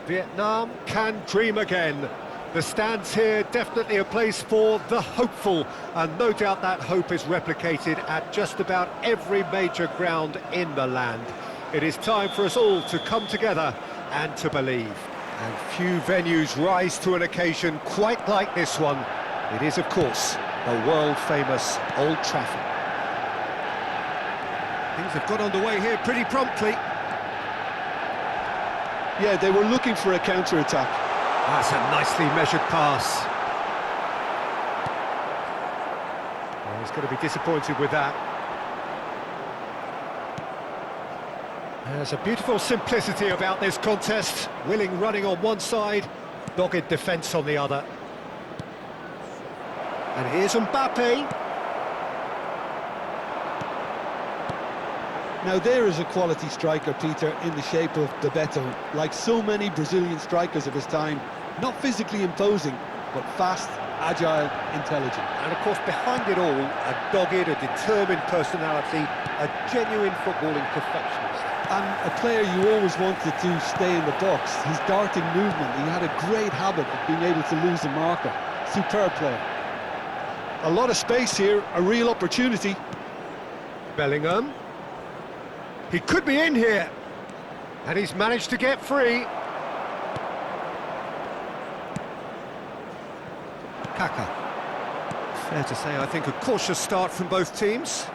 Vietnam can dream again. The stands here definitely a place for the hopeful, and no doubt that hope is replicated at just about every major ground in the land. It is time for us all to come together and to believe. And few venues rise to an occasion quite like this one. It is, of course, the world-famous Old Trafford. Things have got underway here pretty promptly. Yeah, they were looking for a counter-attack. That's a nicely measured pass. Well, he's going to be disappointed with that. There's a beautiful simplicity about this contest. Willing running on one side, dogged defence on the other. And here's Mbappe. Now there is a quality striker, Peter, in the shape of Bebeto. Like so many Brazilian strikers of his time, not physically imposing, but fast, agile, intelligent. And of course, behind it all, a dogged, a determined personality, a genuine footballing perfectionist. And a player you always wanted to stay in the box. His darting movement, he had a great habit of being able to lose a marker. Superb player. A lot of space here, a real opportunity. Bellingham. He could be in here, and he's managed to get free. Kaka. Fair to say, I think, a cautious start from both teams.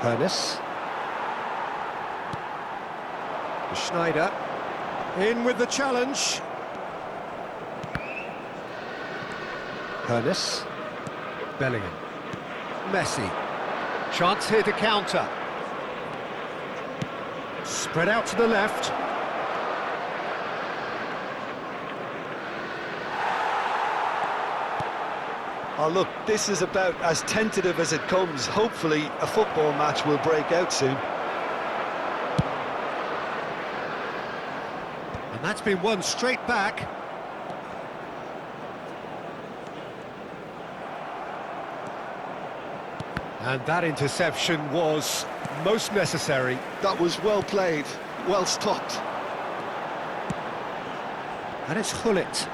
Ernest. Schneider. In with the challenge. Ernest. Bellingham. Messi. Chance here to counter. Spread out to the left. Oh look, this is about as tentative as it comes. Hopefully a football match will break out soon. And that's been won straight back. And that interception was most necessary. That was well played, well stopped. And it's Hullet.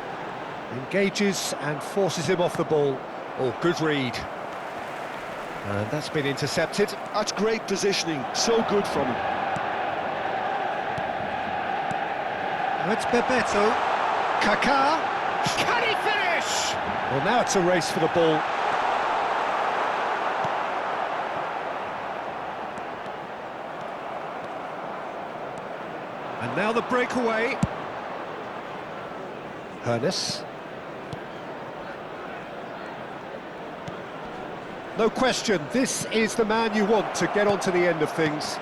Engages and forces him off the ball. Oh, good read. And that's been intercepted. That's great positioning, so good from him. Now it's Bebeto. Kaká. Can he finish? Well, now it's a race for the ball. And now the breakaway. Ernest. No question, this is the man you want to get onto the end of things.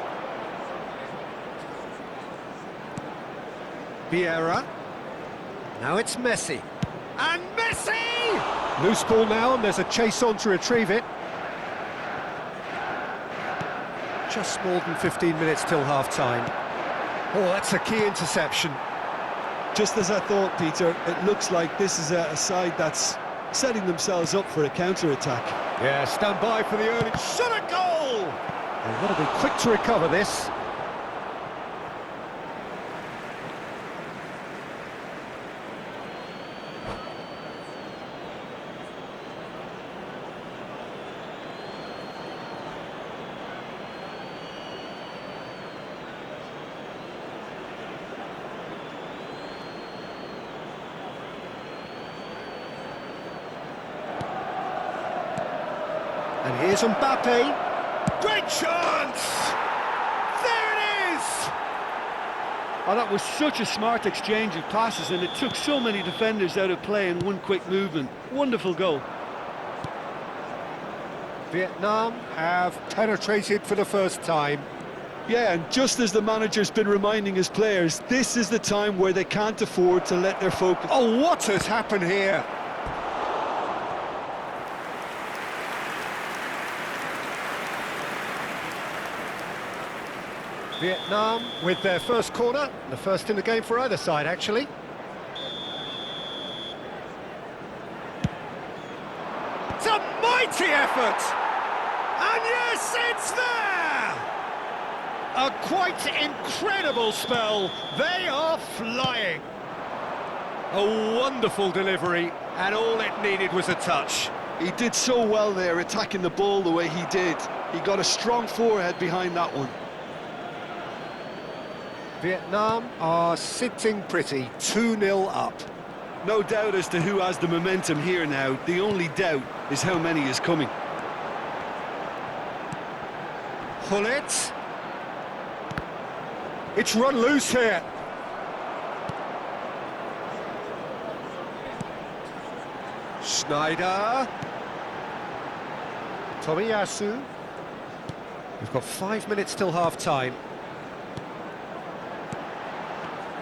Vieira. Now it's Messi. And Messi! Loose ball now, and there's a chase on to retrieve it. Just more than 15 minutes till half-time. Oh, that's a key interception. Just as I thought, Peter, it looks like this is a side that's setting themselves up for a counter-attack. Yeah, stand by for the early shot at goal! They've got to be quick to recover this. And here's Mbappe. Great chance! There it is! Oh, that was such a smart exchange of passes, and it took so many defenders out of play in one quick movement. Wonderful goal. Vietnam have penetrated for the first time. Yeah, and just as the manager's been reminding his players, this is the time where they can't afford to let their focus... Oh, what has happened here? Vietnam with their first corner, the first in the game for either side, actually. It's a mighty effort! And yes, it's there! A quite incredible spell. They are flying. A wonderful delivery, and all it needed was a touch. He did so well there, attacking the ball the way he did. He got a strong forehead behind that one. Vietnam are sitting pretty, 2-0 up. No doubt as to who has the momentum here now. The only doubt is how many is coming. Hullet. It's run loose here. Schneider. Tomiyasu. We've got 5 minutes till half-time.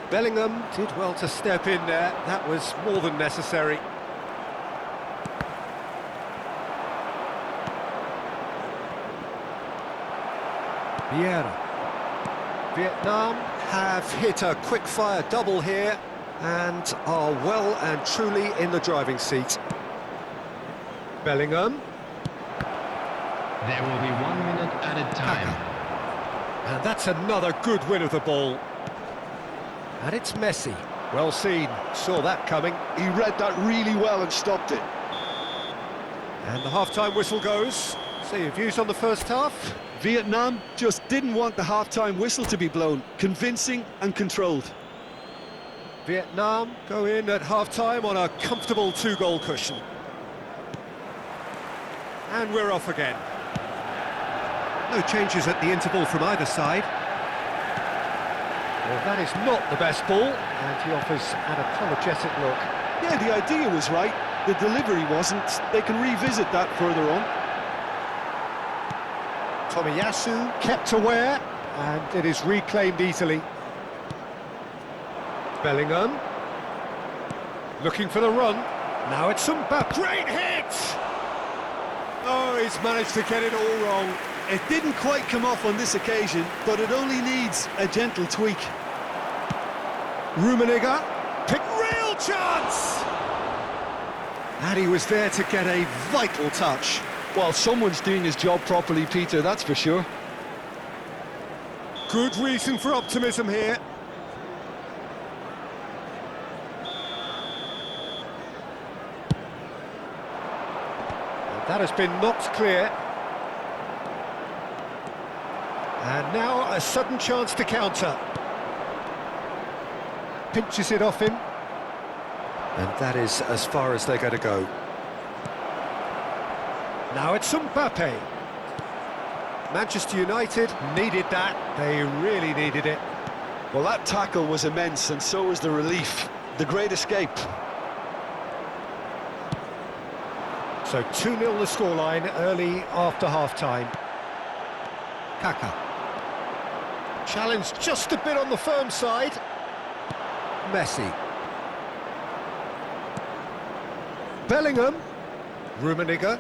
Bellingham did well to step in there. That was more than necessary. Vieira. Vietnam have hit a quick-fire double here and are well and truly in the driving seat. Bellingham. There will be 1 minute added time. And that's another good win of the ball. And it's Messi. Well seen, saw that coming. He read that really well and stopped it. And the half-time whistle goes. So your views on the first half? Vietnam just didn't want the half-time whistle to be blown. Convincing and controlled. Vietnam go in at half-time on a comfortable 2-goal cushion. And we're off again. No changes at the interval from either side. Well, that is not the best ball, and he offers an apologetic look. Yeah, the idea was right. The delivery wasn't. They can revisit that further on. Tomiyasu kept aware, and it is reclaimed easily. Bellingham. Looking for the run. Now it's Mbappe. Great hit! Oh, he's managed to get it all wrong. It didn't quite come off on this occasion, but it only needs a gentle tweak. Rummenigge, pick real chance! And he was there to get a vital touch. Well, someone's doing his job properly, Peter, that's for sure. Good reason for optimism here. And that has been knocked clear. And now a sudden chance to counter. Pinches it off him. And that is as far as they're going to go. Now it's Mbappe. Manchester United needed that. They really needed it. Well, that tackle was immense, and so was the relief. The great escape. So 2-0 the scoreline early after half-time. Kaka. Challenge just a bit on the firm side. Messi. Bellingham. Rummenigge.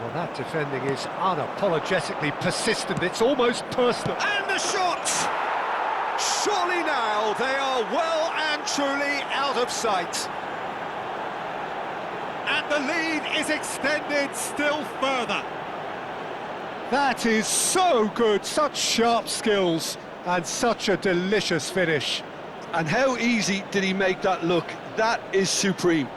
Well, that defending is unapologetically persistent. It's almost personal. And the shot! Surely now they are well and truly out of sight. And the lead is extended still further. That is so good, such sharp skills, and such a delicious finish. And how easy did he make that look? That is supreme.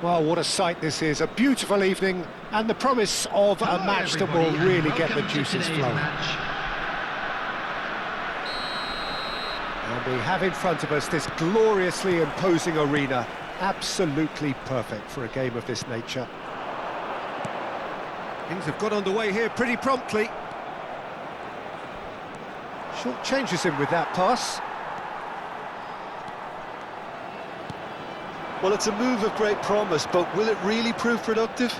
Well, what a sight this is. A beautiful evening and the promise of a match that will really get the juices flowing. And we have in front of us this gloriously imposing arena. Absolutely perfect for a game of this nature. Things have got underway here pretty promptly. Short changes him with that pass. Well, it's a move of great promise, but will it really prove productive?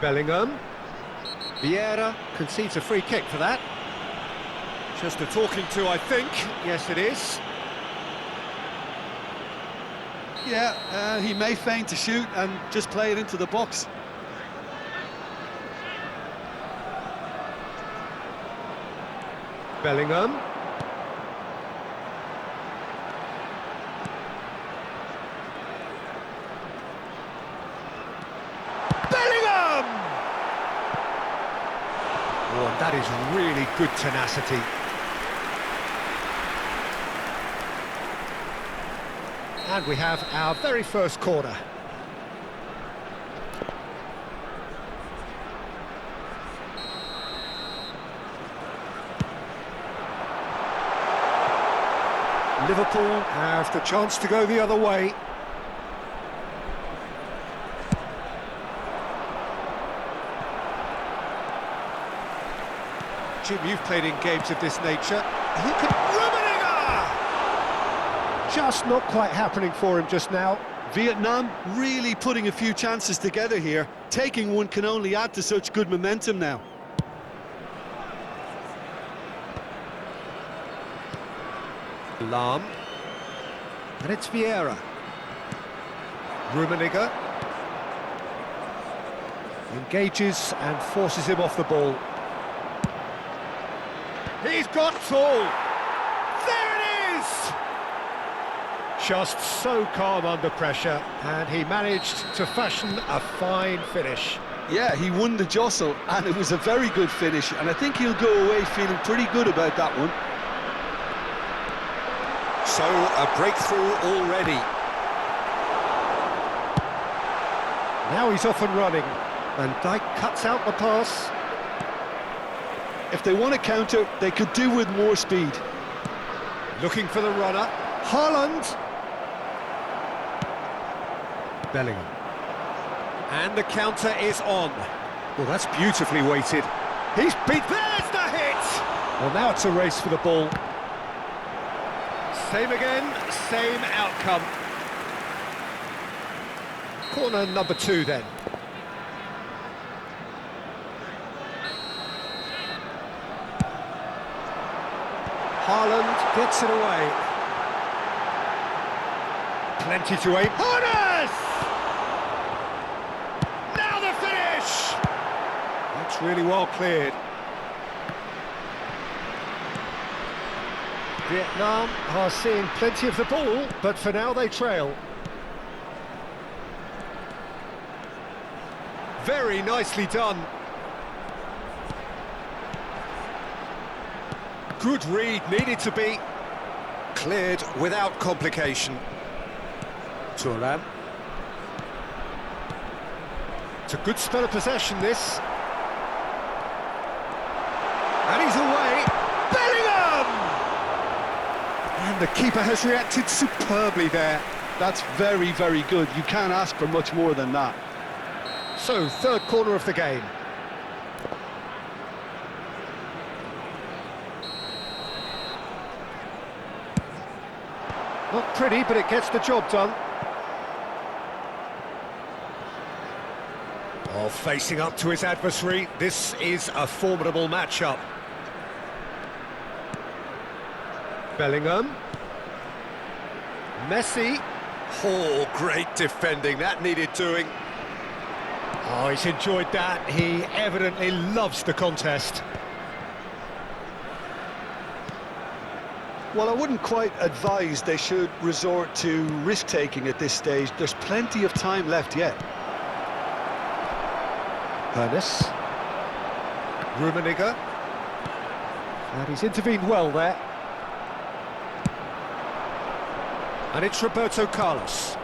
Bellingham. Vieira concedes a free kick for that. Just a talking to, I think. Yes, it is. Yeah, he may feign to shoot and just play it into the box. Bellingham. Bellingham! Oh, and that is really good tenacity. And we have our very first corner. Liverpool have the chance to go the other way. Jim, you've played in games of this nature. Who can... Just not quite happening for him just now. Vietnam really putting a few chances together here. Taking one can only add to such good momentum now. Lahm. And it's Vieira. Rummenigge. Engages and forces him off the ball. He's got tall. There it is! Just so calm under pressure, and he managed to fashion a fine finish. Yeah, he won the jostle, and it was a very good finish, and I think he'll go away feeling pretty good about that one. So, a breakthrough already. Now he's off and running, and Dijk cuts out the pass. If they want to counter, they could do with more speed. Looking for the runner. Haaland! Bellingham. And the counter is on. Well, that's beautifully weighted. He's beat. There's the hit! Well, now it's a race for the ball. Same again, same outcome. Corner number 2 then. Haaland gets it away. Plenty to aim. Harness! Now the finish! That's really well cleared. Vietnam are seeing plenty of the ball, but for now they trail. Very nicely done. Good read, needed to be cleared without complication. Thuram. It's a good spell of possession, this. And he's away. Bellingham! And the keeper has reacted superbly there. That's very, very good. You can't ask for much more than that. So, third corner of the game. Not pretty, but it gets the job done. Oh, facing up to his adversary, this is a formidable matchup. Bellingham. Messi. Oh, great defending, that needed doing. Oh, he's enjoyed that. He evidently loves the contest. Well, I wouldn't quite advise they should resort to risk-taking at this stage. There's plenty of time left yet. Ernest. Rummenigge. And he's intervened well there. And it's Roberto Carlos.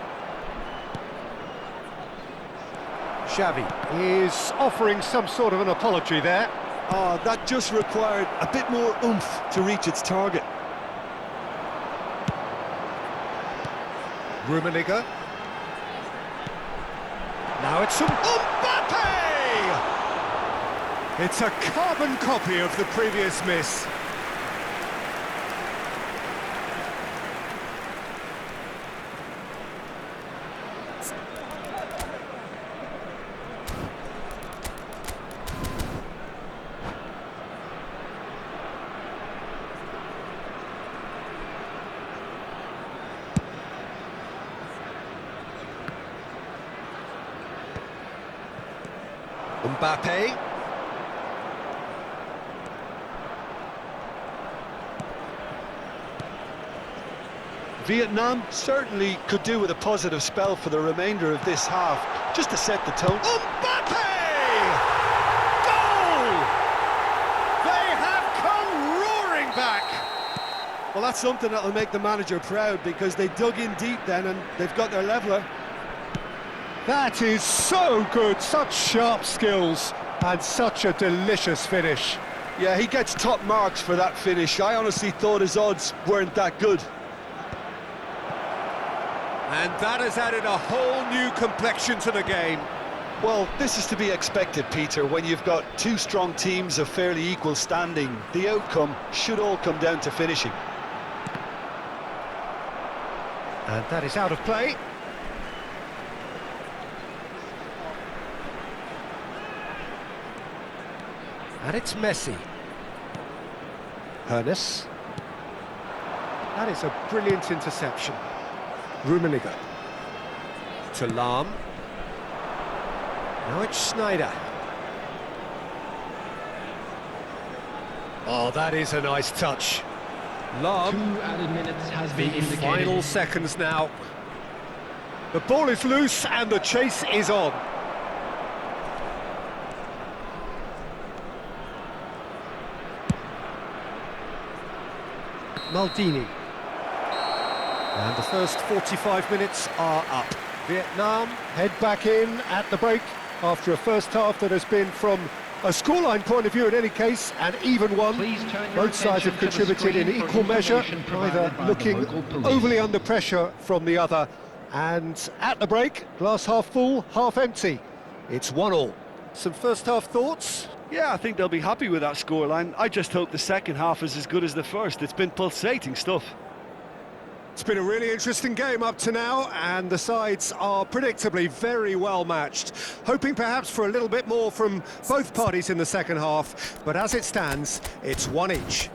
Xavi is offering some sort of an apology there. Oh, that just required a bit more oomph to reach its target. Rummenigge. Now it's Mbappe! It's a carbon copy of the previous miss. Mbappe. Vietnam certainly could do with a positive spell for the remainder of this half, just to set the tone. Mbappe! Goal! They have come roaring back. Well, that's something that'll make the manager proud, because they dug in deep then and they've got their leveller. That is so good, such sharp skills and such a delicious finish. Yeah, he gets top marks for that finish. I honestly thought his odds weren't that good. And that has added a whole new complexion to the game. Well, this is to be expected, Peter, when you've got two strong teams of fairly equal standing. The outcome should all come down to finishing. And that is out of play. And it's Messi. Ernest. That is a brilliant interception. Rummenigge. To Lahm. Now it's Schneider. Oh, that is a nice touch. Love. 2 added minutes has been The indicated. final seconds now. The ball is loose and the chase is on. Maldini. And the first 45 minutes are up. Vietnam head back in at the break after a first half that has been, from a scoreline point of view in any case, an even one. Please turn your Both sides have attention to the contributed in screen for equal measure, information provided neither by the looking local police. overly under pressure from the other. And at the break, glass half full, half empty. It's 1-1. Some first half thoughts? Yeah, I think they'll be happy with that scoreline. I just hope the second half is as good as the first. It's been pulsating stuff. It's been a really interesting game up to now, and the sides are predictably very well matched. Hoping perhaps for a little bit more from both parties in the second half, but as it stands, it's one each.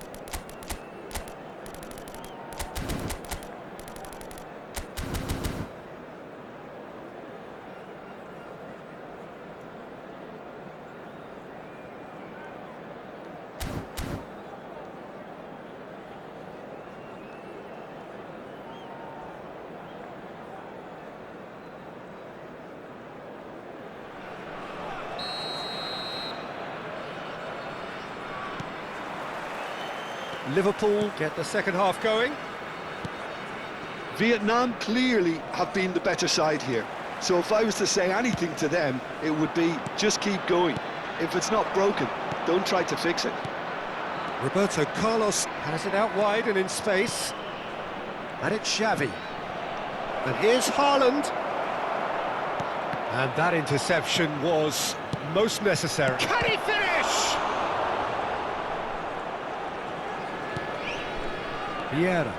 Liverpool get the second half going. Vietnam clearly have been the better side here. So if I was to say anything to them, it would be just keep going. If it's not broken, don't try to fix it. Roberto Carlos has it out wide and in space. And it's Xavi. And here's Haaland. And that interception was most necessary. Can he finish? Vieira.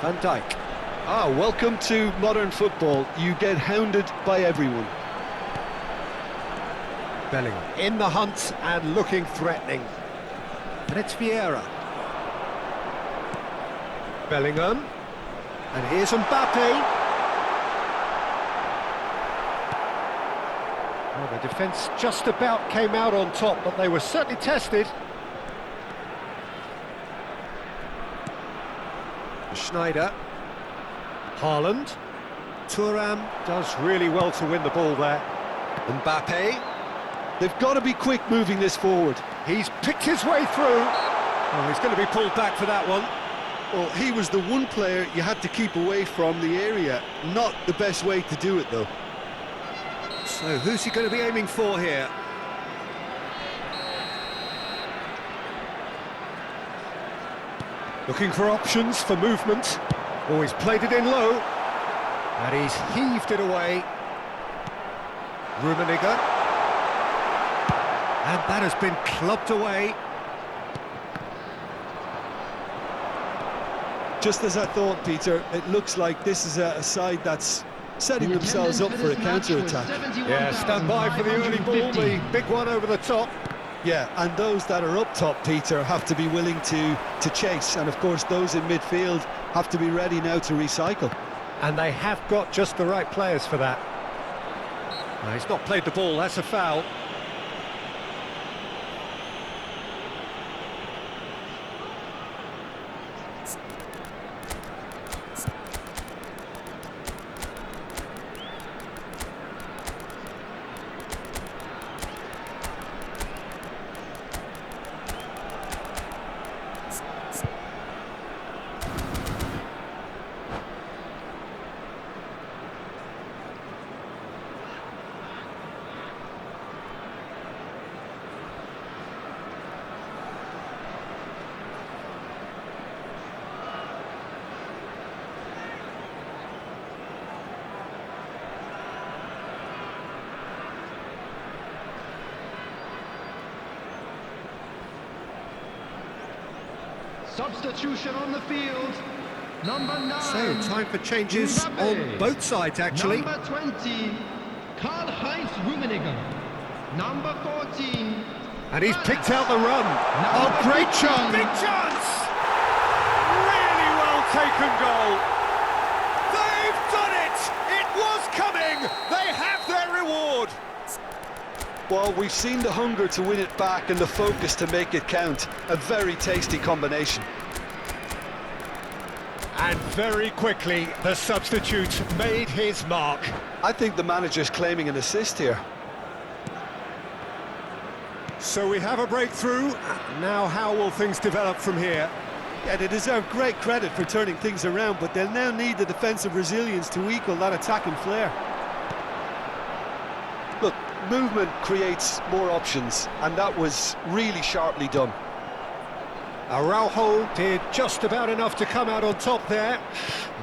Van Dijk. Welcome to modern football. You get hounded by everyone. Bellingham in the hunt and looking threatening. And it's Vieira. Bellingham. And here's Mbappe. Well, the defence just about came out on top, but they were certainly tested. Schneider. Haaland. Thuram does really well to win the ball there. Mbappe. They've got to be quick moving this forward. He's picked his way through. Oh, he's going to be pulled back for that one. Well, he was the one player you had to keep away from the area. Not the best way to do it, though. So who's he going to be aiming for here? Looking for options for movement. Oh, he's played it in low. And he's heaved it away. Rummenigge. And that has been clubbed away. Just as I thought, Peter, it looks like this is a side that's setting themselves up for a counter-attack. Yeah, stand by for the early ball, the big one over the top. Yeah, and those that are up top, Peter, have to be willing to chase. And, of course, those in midfield have to be ready now to recycle. And they have got just the right players for that. No, he's not played the ball, that's a foul. Substitution on the field. Number 9. So, time for changes Mbappe. on both sides, actually. Number 20, Karl-Heinz Rummenigge. Number 14. And he's picked out the run. Oh, great chance! Big chance! Really well taken goal. They've done it! It was coming! They have their reward! Well, we've seen the hunger to win it back and the focus to make it count. A very tasty combination. And very quickly, the substitute made his mark. I think the manager's claiming an assist here. So we have a breakthrough. Now how will things develop from here? Yeah, they deserve great credit for turning things around, but they'll now need the defensive resilience to equal that attacking flair. Look, movement creates more options, and that was really sharply done. Araujo did just about enough to come out on top there.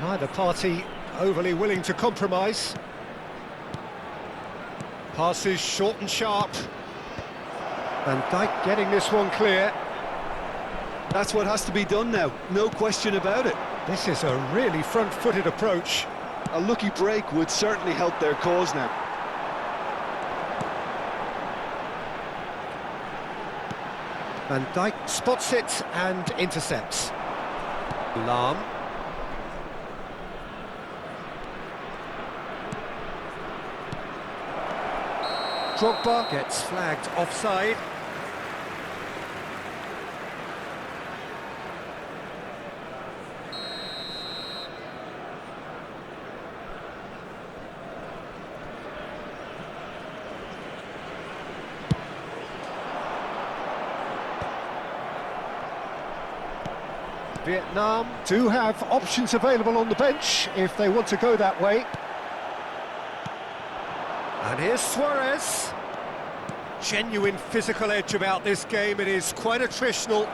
Neither party overly willing to compromise. Passes short and sharp. Van Dijk getting this one clear. That's what has to be done now, no question about it. This is a really front-footed approach. A lucky break would certainly help their cause now. Van Dijk spots it and intercepts. Lahm. Drogba gets flagged offside. Vietnam do have options available on the bench if they want to go that way. And here's Suarez. Genuine physical edge about this game. It is quite attritional.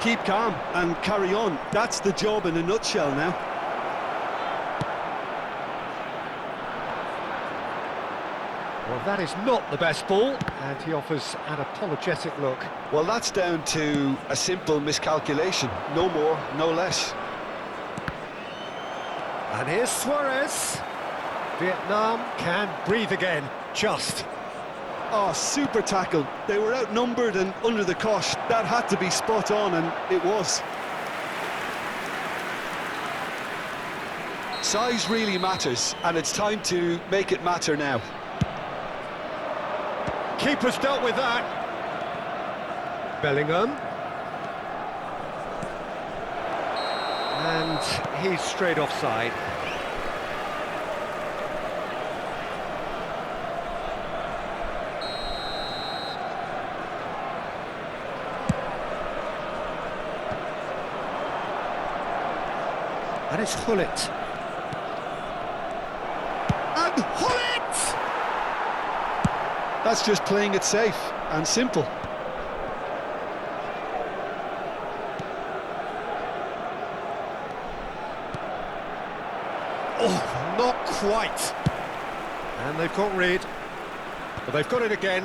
Keep calm and carry on. That's the job in a nutshell now. Well, that is not the best ball, and he offers an apologetic look. Well, that's down to a simple miscalculation. No more, no less. And here's Suarez. Vietnam can breathe again, just. Oh, super tackle. They were outnumbered and under the cosh. That had to be spot on, and it was. Size really matters, and it's time to make it matter now. Keeper's dealt with that. Bellingham. And he's straight offside. And it's Hullet. And Hullet! That's just playing it safe and simple. Oh, not quite. And they've got rid. But they've got it again.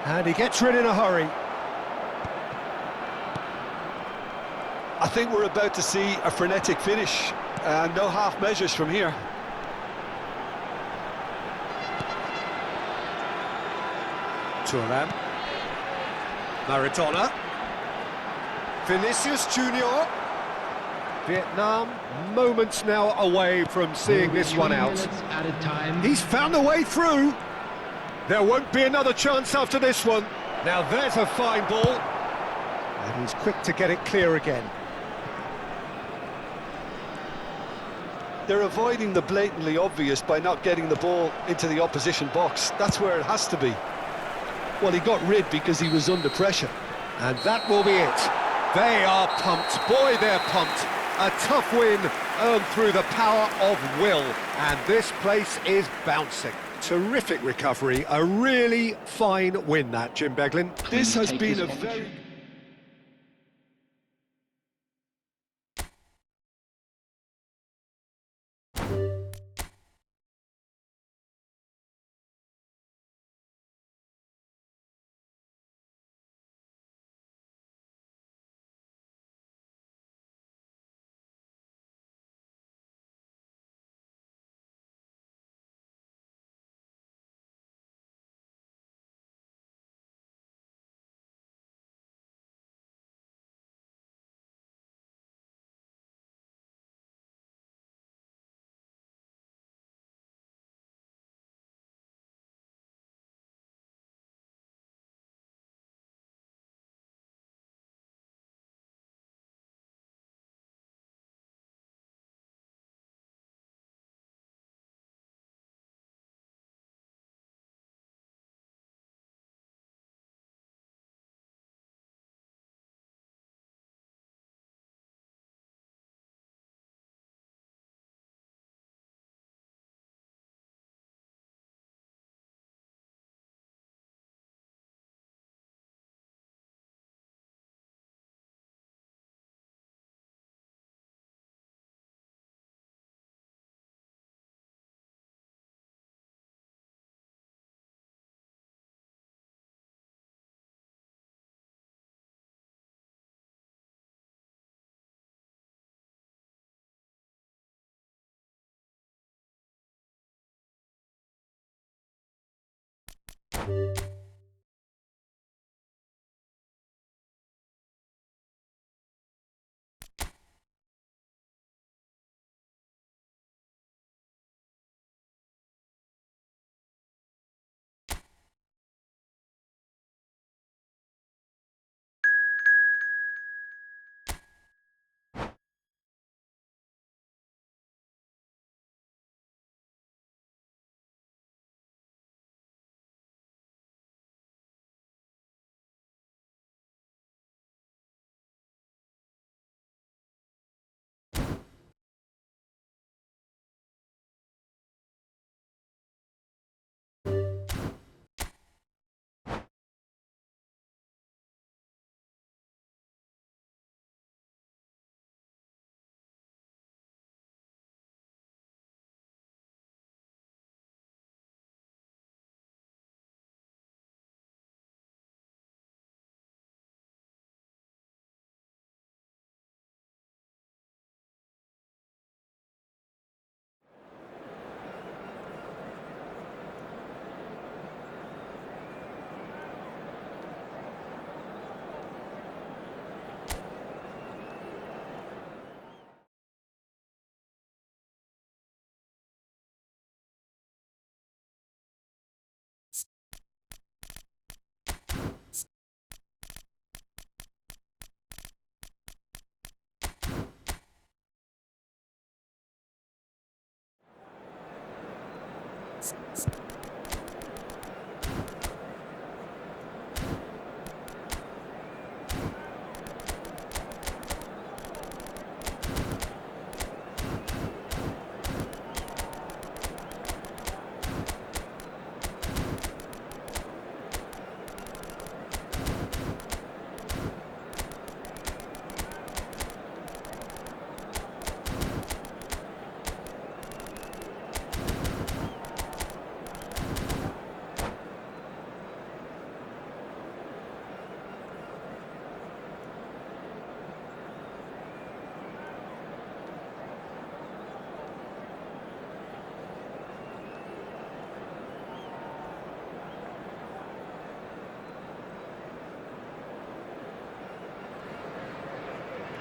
And he gets rid in a hurry. I think we're about to see a frenetic finish. No half measures from here. Thuram. Maradona. Vinicius Junior. Vietnam moments now away from seeing this one out. At a time. He's found a way through. There won't be another chance after this one. Now there's a fine ball. And he's quick to get it clear again. They're avoiding the blatantly obvious by not getting the ball into the opposition box. That's where it has to be. Well, he got rid because he was under pressure. And that will be it. They are pumped. Boy, they're pumped. A tough win earned through the power of will. And this place is bouncing. Terrific recovery. A really fine win, that, Jim Beglin. This has been a very...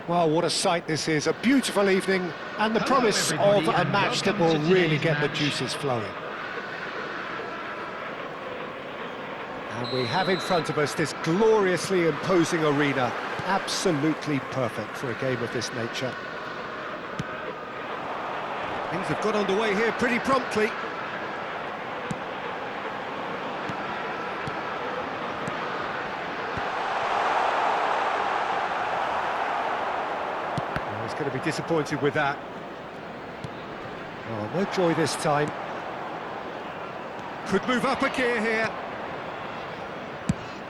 Well, what a sight this is. A beautiful evening and the Hello, promise of everybody, a and match that welcome will to really today's get the match. juices flowing. And we have in front of us this gloriously imposing arena. Absolutely perfect for a game of this nature. Things have got underway here pretty promptly. Oh, he's going to be disappointed with that. Oh, no joy this time. Could move up a gear here.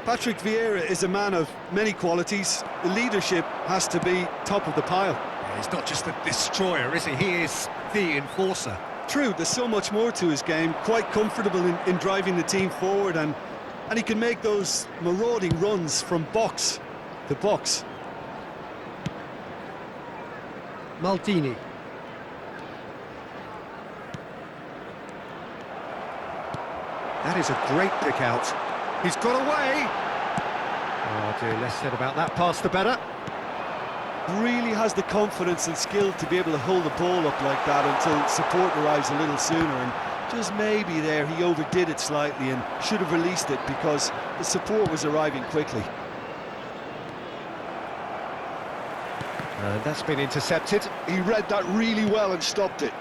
Patrick Vieira is a man of many qualities. The leadership has to be top of the pile. Yeah, he's not just a destroyer, is he? He is the enforcer. True, there's so much more to his game. Quite comfortable in driving the team forward, and he can make those marauding runs from box to box. Maldini. That is a great pick out. He's got away. Oh dear, less said about that pass the better. Really has the confidence and skill to be able to hold the ball up like that until support arrives a little sooner, and just maybe there he overdid it slightly and should have released it because the support was arriving quickly. And that's been intercepted. He read that really well and stopped it.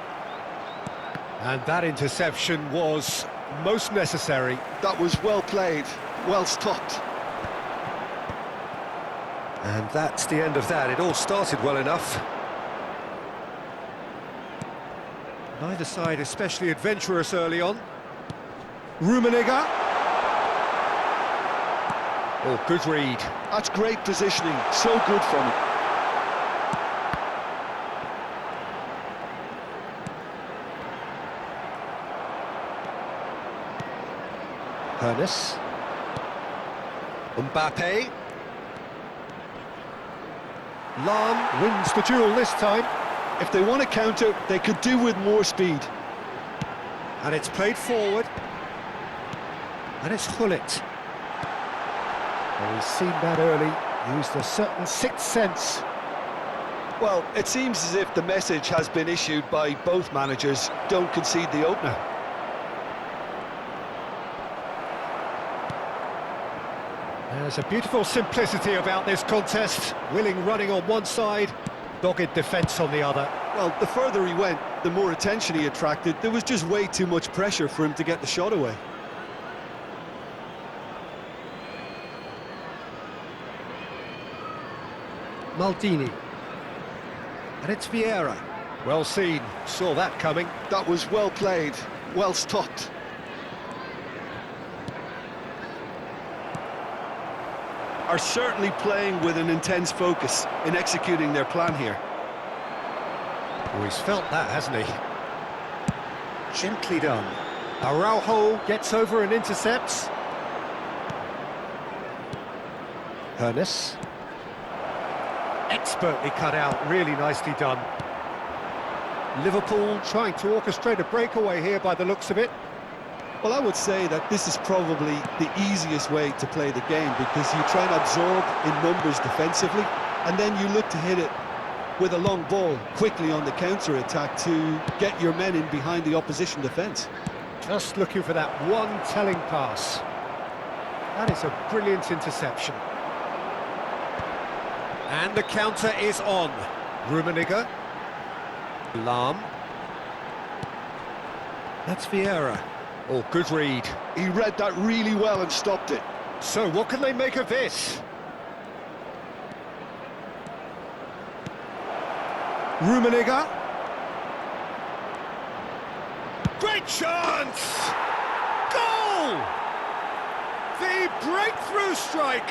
And that interception was most necessary. That was well played, well stopped. And that's the end of that. It all started well enough. Neither side especially adventurous early on. Rummenigge. Oh, good read. That's great positioning, so good from him. Hernes. Mbappe. Lam wins the duel this time. If they want to counter, they could do with more speed. And it's played forward. And it's Hullet. Well, he's seen that early, used a certain sixth sense. Well, it seems as if the message has been issued by both managers: don't concede the opener. There's a beautiful simplicity about this contest. Willing running on one side, dogged defence on the other. Well, the further he went, the more attention he attracted. There was just way too much pressure for him to get the shot away. Maldini. And it's Vieira. Well seen, saw that coming. That was well played, well stopped. Are certainly playing with an intense focus in executing their plan here. Oh, he's felt that, hasn't he? Gently done. Araujo gets over and intercepts. Hernes. Expertly cut out, really nicely done. Liverpool trying to orchestrate a breakaway here by the looks of it. Well, I would say that this is probably the easiest way to play the game, because you try and absorb in numbers defensively, and then you look to hit it with a long ball quickly on the counter-attack to get your men in behind the opposition defence. Just looking for that one telling pass. That is a brilliant interception. And the counter is on. Rummenigge. Lahm. That's Vieira. Oh, good read. He read that really well and stopped it. So what can they make of this? Rummenigge. Great chance! Goal! The breakthrough strike!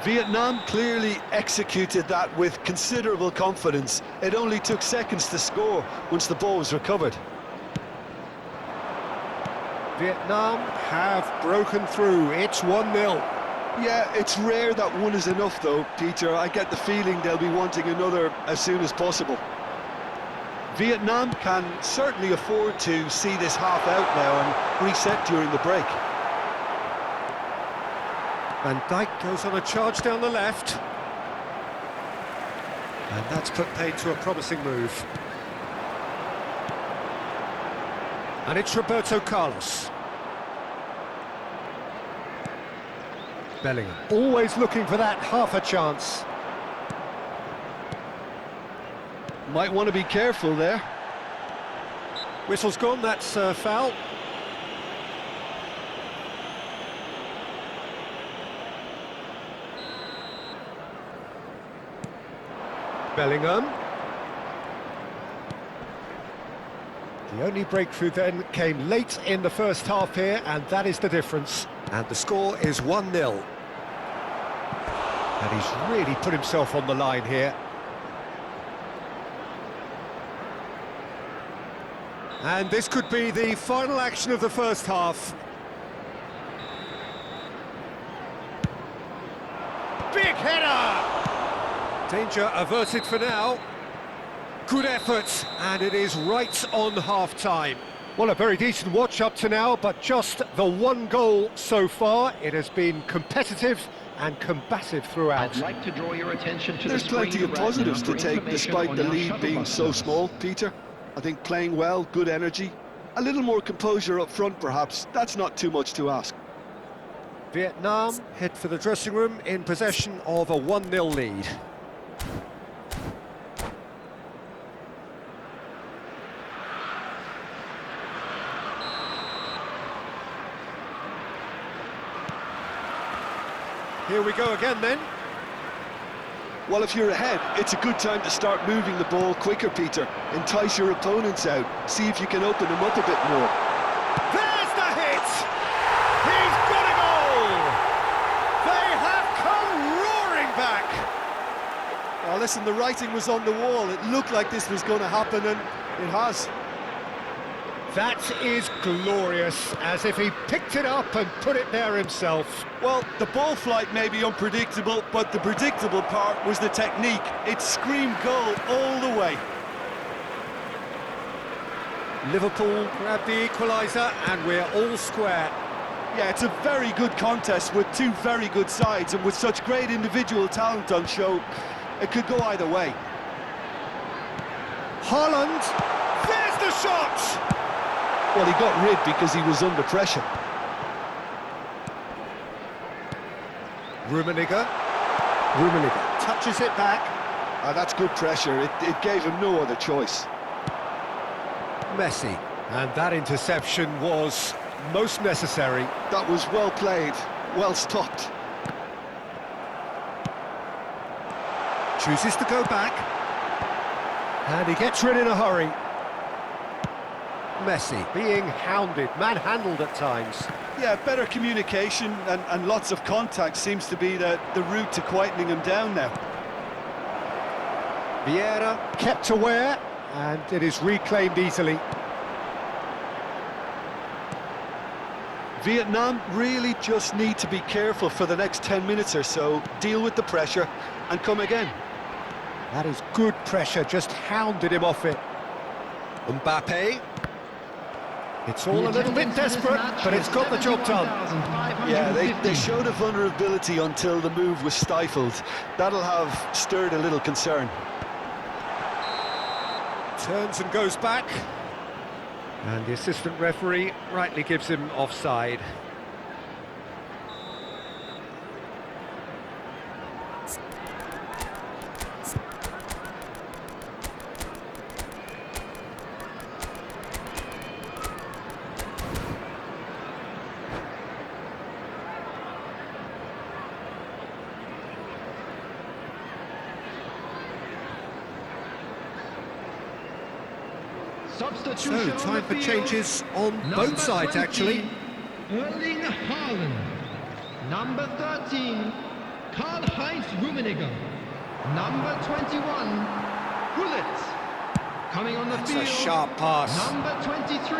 Vietnam clearly executed that with considerable confidence. It only took seconds to score once the ball was recovered. Vietnam have broken through. It's 1-0. Yeah, it's rare that one is enough though, Peter. I get the feeling they'll be wanting another as soon as possible. Vietnam can certainly afford to see this half out now and reset during the break. Van Dijk goes on a charge down the left. And that's put paid to a promising move. And it's Roberto Carlos. Bellingham, always looking for that half a chance. Might want to be careful there. Whistle's gone, that's foul. Bellingham. The only breakthrough then came late in the first half here, and that is the difference. And the score is 1-0. And he's really put himself on the line here. And this could be the final action of the first half. Big header! Danger averted for now. Good effort, and it is right on half-time. Well, a very decent watch up to now, but just the one goal so far. It has been competitive and combative throughout. I'd like to draw your attention to There's plenty of positives to take despite the lead being so small, Peter. I think playing well, good energy, a little more composure up front perhaps. That's not too much to ask. Vietnam head for the dressing room in possession of a 1-0 lead. Here we go again then. Well, if you're ahead, it's a good time to start moving the ball quicker, Peter. Entice your opponents out. See if you can open them up a bit more. There's the hit! He's got a goal! They have come roaring back! Oh, listen, the writing was on the wall. It looked like this was going to happen, and it has. That is glorious, as if he picked it up and put it there himself. Well, the ball flight may be unpredictable, but the predictable part was the technique. It screamed goal all the way. Liverpool grab the equaliser, and we're all square. Yeah, it's a very good contest with two very good sides, and with such great individual talent on show, it could go either way. Holland, there's the shot! Well, he got rid because he was under pressure. Rummenigge touches it back. That's good pressure. It gave him no other choice. Messi, and that interception was most necessary. That was well played, well stopped. Chooses to go back, and he gets rid in a hurry. Messi being hounded, manhandled at times. Yeah, better communication and lots of contact seems to be the route to quietening him down now. Vieira kept aware, and it is reclaimed easily. Vietnam really just need to be careful for the next 10 minutes or so, deal with the pressure and come again. That is good pressure, just hounded him off it. Mbappe. It's all a little bit desperate, but it's got the job done. Yeah, they showed a vulnerability until the move was stifled. That'll have stirred a little concern. Turns and goes back. And the assistant referee rightly gives him offside. So, time for changes on both sides, actually. Erling Haaland. Number 13, Karl-Heinz Rummenigge. Number 21, Gullit. Coming on the That's field. a sharp pass. Number 23,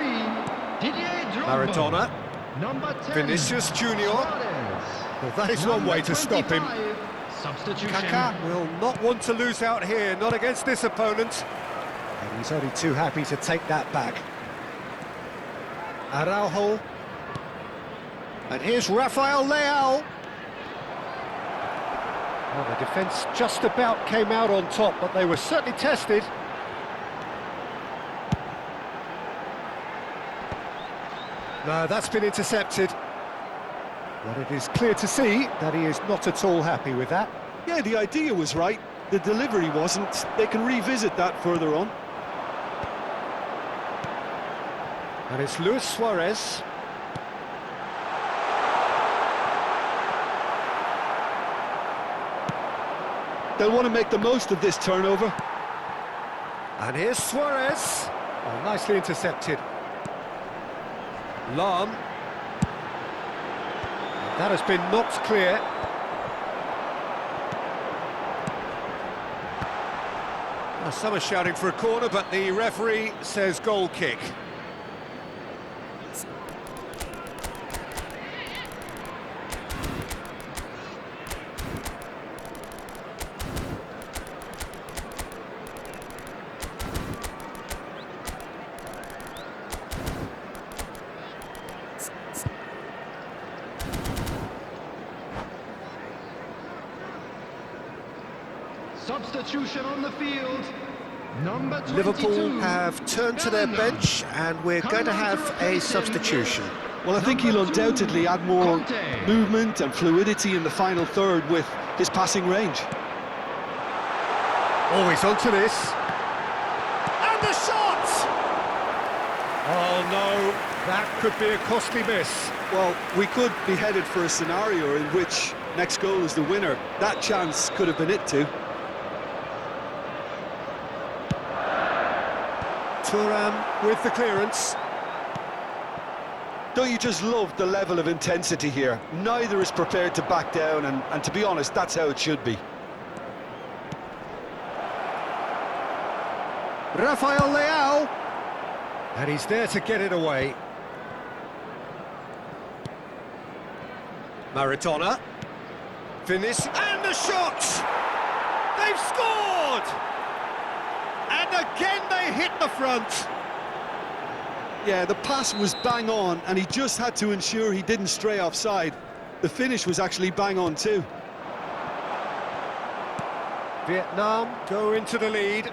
Didier Drogba. Maradona. Number 10, Vinicius Junior. Suarez. Well, that is one Number way to stop him. 25, Substitution. Kaká will not want to lose out here, not against this opponent. And he's only too happy to take that back. Araujo. And here's Rafael Leao. Well, the defence just about came out on top, but they were certainly tested. No, that's been intercepted. But it is clear to see that he is not at all happy with that. Yeah, the idea was right, the delivery wasn't. They can revisit that further on. And it's Luis Suarez. They'll want to make the most of this turnover. And here's Suarez. Oh, nicely intercepted. Lahm. That has been knocked clear. Well, some are shouting for a corner, but the referee says goal kick. Substitution on the field. Number 22. Liverpool have turned to their bench, and we're going to have a substitution. Well, I think he'll undoubtedly add more movement and fluidity in the final third with his passing range. Always onto this. And the shot! Oh no, that could be a costly miss. Well, we could be headed for a scenario in which next goal is the winner. That chance could have been it too. Thuram with the clearance. Don't you just love the level of intensity here? Neither is prepared to back down, and to be honest, that's how it should be. Rafael Leao. And he's there to get it away. Maradona. Vinicius. And the shot! They've scored! And again they hit the front. Yeah, the pass was bang on, and he just had to ensure he didn't stray offside. The finish was actually bang on too. Vietnam go into the lead.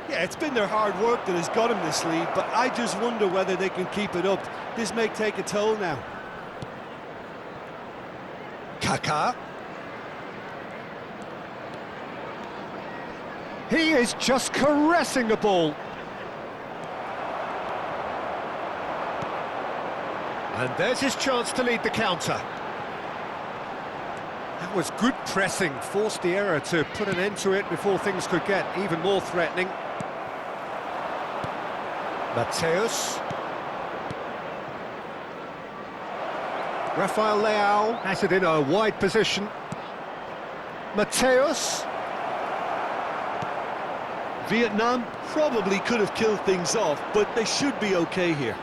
Yeah, it's been their hard work that has got them this lead, but I just wonder whether they can keep it up. This may take a toll now. Kaká. He is just caressing the ball. And there's his chance to lead the counter. That was good pressing, forced the error to put an end to it before things could get even more threatening. Mateus. Rafael Leao has it in a wide position. Mateus. Vietnam probably could have killed things off, but they should be okay here.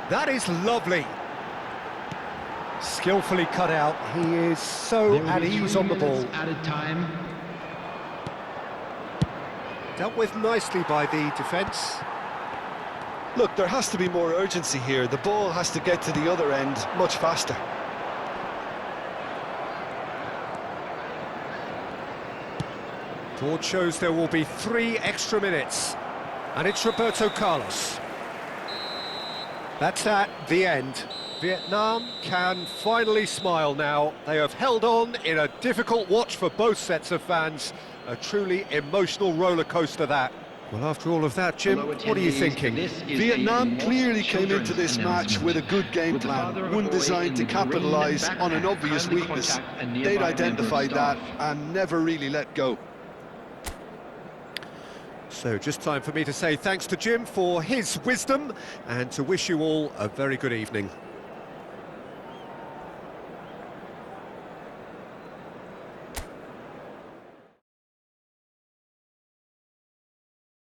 That is lovely. Skillfully cut out. He is so There will at be ease 3 on the ball. minutes added time. Dealt with nicely by the defence. Look, there has to be more urgency here. The ball has to get to the other end much faster. Board shows there will be 3 extra minutes. And it's Roberto Carlos. That's at the end. Vietnam can finally smile now. They have held on in a difficult watch for both sets of fans. A truly emotional roller coaster that. Well, after all of that, Jim, what are you thinking? Vietnam clearly came into this match with a good game plan, one designed to capitalise on an obvious weakness. They'd identified that and never really let go. So just time for me to say thanks to Jim for his wisdom and to wish you all a very good evening.